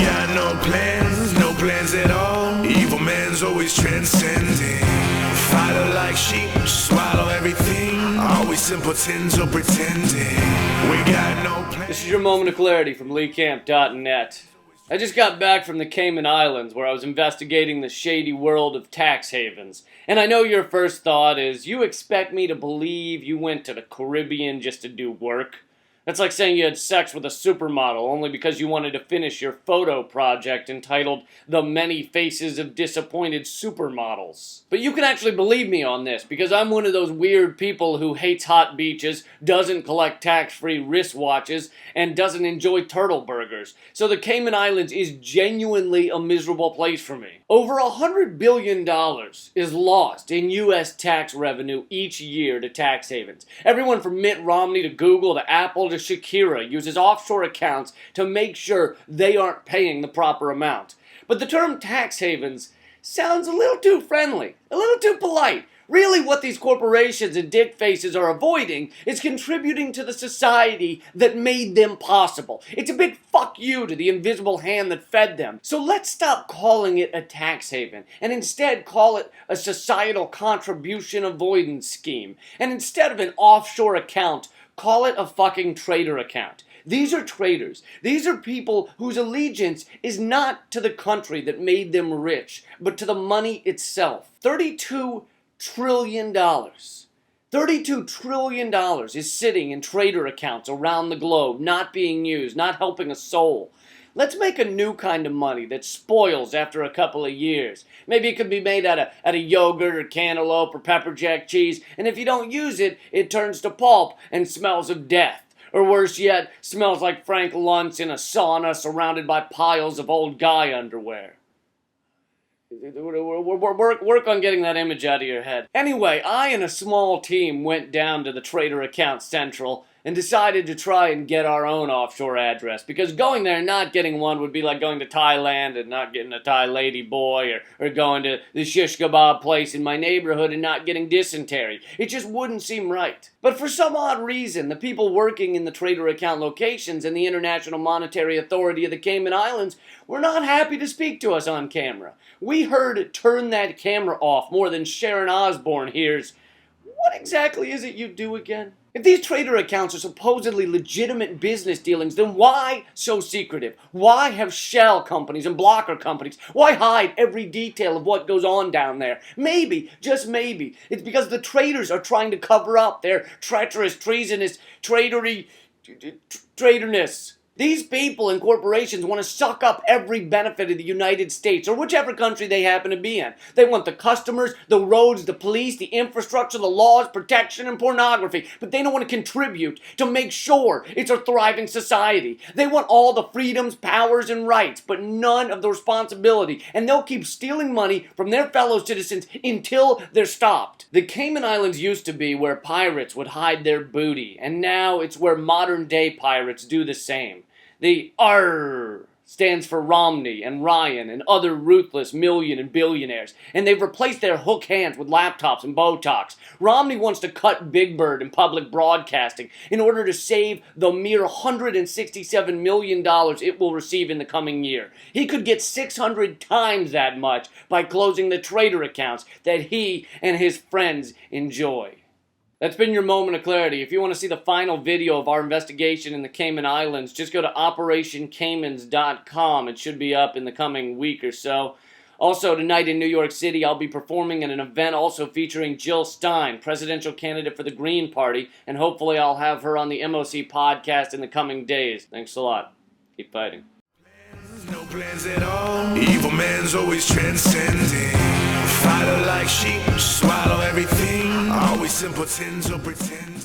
got no plans at all. Evil man's always transcending. Fighter like sheep, swallow everything. Always simpletons or pretending. We got no plans. This is your moment of clarity from LeeCamp.net. I just got back from the Cayman Islands where I was investigating the shady world of tax havens. And I know your first thought is, you expect me to believe you went to the Caribbean just to do work? That's like saying you had sex with a supermodel only because you wanted to finish your photo project entitled The Many Faces of Disappointed Supermodels. But you can actually believe me on this because I'm one of those weird people who hates hot beaches, doesn't collect tax-free wristwatches, and doesn't enjoy turtle burgers. So the Cayman Islands is genuinely a miserable place for me. Over $100 billion is lost in U.S. tax revenue each year to tax havens. Everyone from Mitt Romney to Google to Apple to Shakira uses offshore accounts to make sure they aren't paying the proper amount. But the term tax havens sounds a little too friendly, a little too polite. Really, what these corporations and dick faces are avoiding is contributing to the society that made them possible. It's a big fuck you to the invisible hand that fed them. So let's stop calling it a tax haven and instead call it a societal contribution avoidance scheme. And instead of an offshore account, call it a fucking trader account. These are traders. These are people whose allegiance is not to the country that made them rich, but to the money itself. $32 trillion. $32 trillion is sitting in trader accounts around the globe, not being used, not helping a soul. Let's make a new kind of money that spoils after a couple of years. Maybe it could be made out of yogurt or cantaloupe or pepper jack cheese, and if you don't use it, it turns to pulp and smells of death. Or worse yet, smells like Frank Luntz in a sauna surrounded by piles of old guy underwear. Work on getting that image out of your head. Anyway, I and a small team went down to the Trader Account Central and decided to try and get our own offshore address, because going there and not getting one would be like going to Thailand and not getting a Thai lady boy, or going to the shish kebab place in my neighborhood and not getting dysentery. It just wouldn't seem right. But for some odd reason, the people working in the Trader Account locations and the International Monetary Authority of the Cayman Islands were not happy to speak to us on camera. We heard "turn that camera off" more than Sharon Osbourne hears "what exactly is it you do again?" If these trader accounts are supposedly legitimate business dealings, then why so secretive? Why have shell companies and blocker companies? Why hide every detail of what goes on down there? Maybe, just maybe, it's because the traders are trying to cover up their treacherous, treasonous, traiterness. These people and corporations want to suck up every benefit of the United States or whichever country they happen to be in. They want the customers, the roads, the police, the infrastructure, the laws, protection, and pornography. But they don't want to contribute to make sure it's a thriving society. They want all the freedoms, powers, and rights, but none of the responsibility. And they'll keep stealing money from their fellow citizens until they're stopped. The Cayman Islands used to be where pirates would hide their booty, and now it's where modern-day pirates do the same. The R stands for Romney and Ryan and other ruthless million and billionaires, and they've replaced their hook hands with laptops and Botox. Romney wants to cut Big Bird in public broadcasting in order to save the mere $167 million it will receive in the coming year. He could get 600 times that much by closing the trader accounts that he and his friends enjoy. That's been your moment of clarity. If you want to see the final video of our investigation in the Cayman Islands, just go to OperationCaymans.com. It should be up in the coming week or so. Also, tonight in New York City, I'll be performing at an event also featuring Jill Stein, presidential candidate for the Green Party, and hopefully I'll have her on the MOC podcast in the coming days. Thanks a lot. Keep fighting. No plans at all. Evil man's always transcending. Fighter like sheep, swallow everything. Always simpletons or pretend.